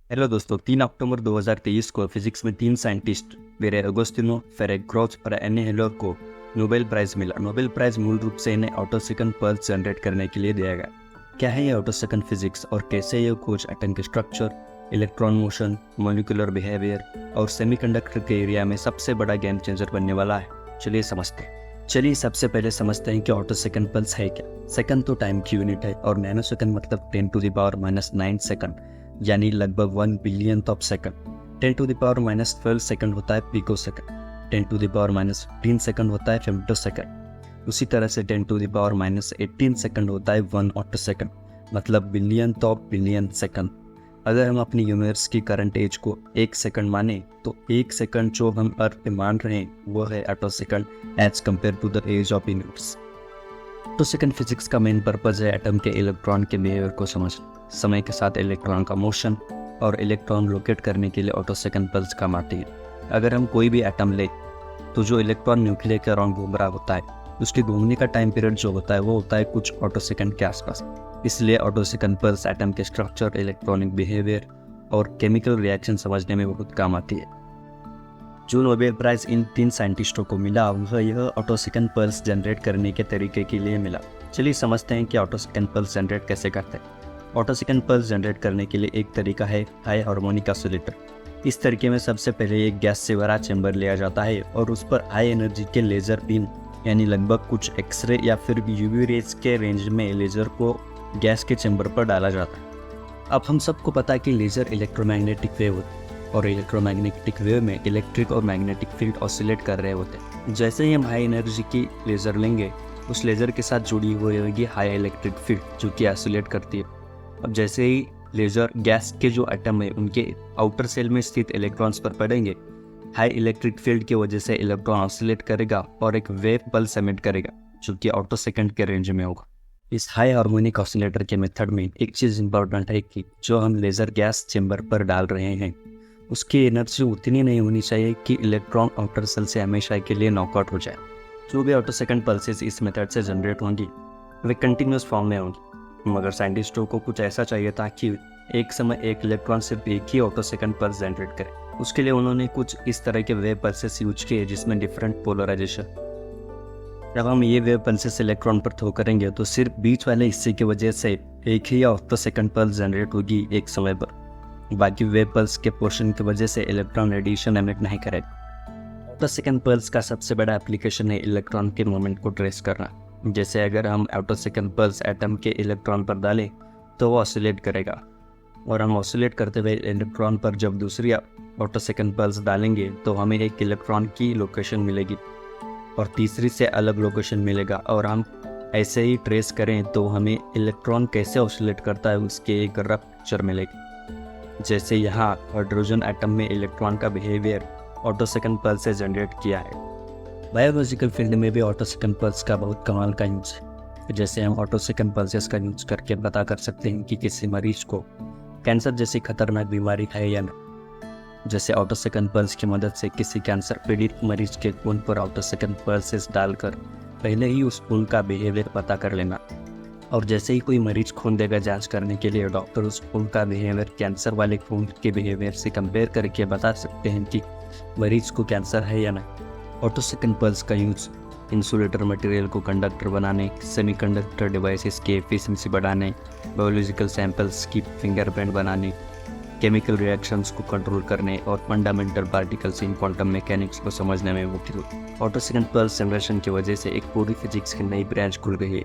Hello दोस्तों, 3 अक्टूबर 2023 को physics में 3 साइंटिस्ट वेरे अगोस्टिनो, फेरेक ग्रोच और एनी हेलर को नोबेल प्राइज मिला। नोबेल प्राइज मूल रूप से इन्हें ऑटोसेकंड पल्स जनरेट करने के लिए दिया गया। क्या है ये ऑटोसेकंड फिजिक्स और कैसे ये खोज एटम के structure, electron motion, molecular behaviour और सेमीकंडक्टर के एरिया में सबसे बड़ा गेम चेंजर बनने वाला है, चलिए सबसे पहले समझते हैं कि ऑटोसेकंड पल्स है क्या। सेकंड तो टाइम की यूनिट है और नैनोसेकंड मतलब 10⁻⁻9 सेकंड, यानी लगभग 1 बिलियन ऑफ सेकंड। 10⁻12 सेकंड होता है पिको सेकंड, 10⁻15 सेकंड होता है फेम्टो सेकंड। उसी तरह से 10⁻18 सेकंड होता है 1 ऑटो सेकंड, मतलब बिलियन ऑफ बिलियन सेकंड। अगर हम अपनी यूनिवर्स की करंट एज को 1 सेकंड माने तो 1 सेकंड जो हम अर्थ पे मान रहे हैं वो है attosecond age compare to the age of universe. Attosecond physics का मेन पर्पज है एटम के इलेक्ट्रॉन के बिहेवियर को समझना। समय के साथ इलेक्ट्रॉन का मोशन और इलेक्ट्रॉन लोकेट करने के लिए ऑटो सेकंड पल्स काम आती है। अगर हम कोई भी एटम ले तो जो इलेक्ट्रॉन न्यूक्लियर के अराउंड घूम रहा होता है, उसके घूमने का टाइम पीरियड जो होता है वो होता है कुछ ऑटो सेकंड के आसपास। इसलिए ऑटो सेकंड पल्स एटम के स्ट्रक्चर, इलेक्ट्रॉनिक बिहेवियर और केमिकल रिएक्शन समझने में बहुत काम आती है। जो नोबेल प्राइज इन 3 साइंटिस्टों को मिला वह यह ऑटो सेकंड पल्स जनरेट करने के तरीके के लिए मिला। चलिए समझते हैं कि ऑटो सेकंड पल्स जनरेट कैसे करते हैं। ऑटो सेकंड पल्स जनरेट करने के लिए एक तरीका है हाई हार्मोनिक ऑसिलेटर। इस तरीके में सबसे पहले एक गैस से भरा चैम्बर लिया जाता है और उस पर हाई एनर्जी के लेज़र बीम यानी लगभग कुछ एक्सरे या फिर यूवी रेज के रेंज में लेज़र को गैस के चैम्बर पर डाला जाता है। अब हम सबको पता है कि लेज़र इलेक्ट्रोमैग्नेटिक वेव होते हैं और इलेक्ट्रोमैग्नेटिक वेव में इलेक्ट्रिक और मैग्नेटिक फील्ड ऑसिलेट कर रहे होते हैं। जैसे ही हम हाई एनर्जी की लेज़र लेंगे, उस लेज़र के साथ जुड़ी हुई होगी हाई इलेक्ट्रिक फील्ड जो कि ऑसिलेट करती है। अब जैसे ही लेज़र गैस के जो एटम है उनके आउटर सेल में स्थित इलेक्ट्रॉन्स पर पड़ेंगे, हाई इलेक्ट्रिक फील्ड की वजह से इलेक्ट्रॉन ऑसिलेट करेगा और एक वेव पल्स एमिट करेगा जो कि ऑटो सेकंड के रेंज में होगा। इस हाई हार्मोनिक ऑसिलेटर के मेथड में एक चीज़ इंपॉर्टेंट है कि जो हम लेज़र गैस चैम्बर पर डाल रहे हैं उसकी एनर्जी उतनी नहीं होनी चाहिए कि इलेक्ट्रॉन आउटर सेल से हमेशा के लिए नॉकआउट हो जाए। जो भी ऑटो सेकंड पल्सेस इस मेथड से जनरेट होंगी वे कंटिन्यूस फॉर्म में होंगी, मगर साइंटिस्टों को कुछ ऐसा चाहिए था कि एक समय एक इलेक्ट्रॉन सिर्फ एक ही ऑटो सेकंड पल्स जनरेट करे। उसके लिए उन्होंने कुछ इस तरह के वेव पल्सेस यूज किए जिसमें डिफरेंट पोलराइजेशन। जब हम ये वेव पल्सेस इलेक्ट्रॉन पर थ्रो करेंगे तो सिर्फ बीच वाले हिस्से की वजह से एक ही ऑटो सेकंड पल्स जनरेट होगी एक समय पर, बाकी वेव पल्स के पोर्शन की वजह से इलेक्ट्रॉन रेडिएशन एमिट नहीं करेगा। ऑटो सेकंड पल्स का सबसे बड़ा एप्लीकेशन है इलेक्ट्रॉन के मूवमेंट को ट्रेस करना। जैसे अगर हम ऑटो सेकंड पल्स एटम के इलेक्ट्रॉन पर डालें तो वो ऑसिलेट करेगा और हम ऑसिलेट करते हुए इलेक्ट्रॉन पर जब दूसरी ऑटो सेकंड पल्स डालेंगे तो हमें एक इलेक्ट्रॉन की लोकेशन मिलेगी और तीसरी से अलग लोकेशन मिलेगा, और हम ऐसे ही ट्रेस करें तो हमें इलेक्ट्रॉन कैसे ऑसिलेट करता है उसके एक रफ पिक्चर मिलेगी। जैसे यहाँ हाइड्रोजन एटम में इलेक्ट्रॉन का बिहेवियर ऑटो सेकंड पल्स से जनरेट किया है। बायोलॉजिकल फील्ड में भी ऑटो सेकंड पल्स का बहुत कमाल का यूज है। जैसे हम ऑटो सेकंड पल्सेस का यूज करके पता कर सकते हैं कि किसी मरीज को कैंसर जैसी खतरनाक बीमारी है या नहीं। जैसे ऑटो सेकंड पल्स की मदद से किसी कैंसर पीड़ित मरीज के खून पर ऑटो सेकंड पल्सेस डालकर पहले ही उस खून का बिहेवियर पता कर लेना, और जैसे ही कोई मरीज खून देगा जांच करने के लिए, डॉक्टर उस खून का बिहेवियर कैंसर वाले खून के बिहेवियर से कंपेयर करके बता सकते हैं कि मरीज को कैंसर है या नहीं। ऑटो सेकंड पल्स का यूज इंसुलेटर मटेरियल को कंडक्टर बनाने, सेमीकंडक्टर डिवाइसेस की एफिशिएंसी बढ़ाने, बायोलॉजिकल सैंपल्स की फिंगरप्रिंट बनाने, केमिकल रिएक्शंस को कंट्रोल करने और fundamental particles in quantum mechanics को समझने में मुख्य। ऑटो सेकंड पल्स जनरेशन की वजह से एक पूरी फिजिक्स की नई ब्रांच खुल गई है।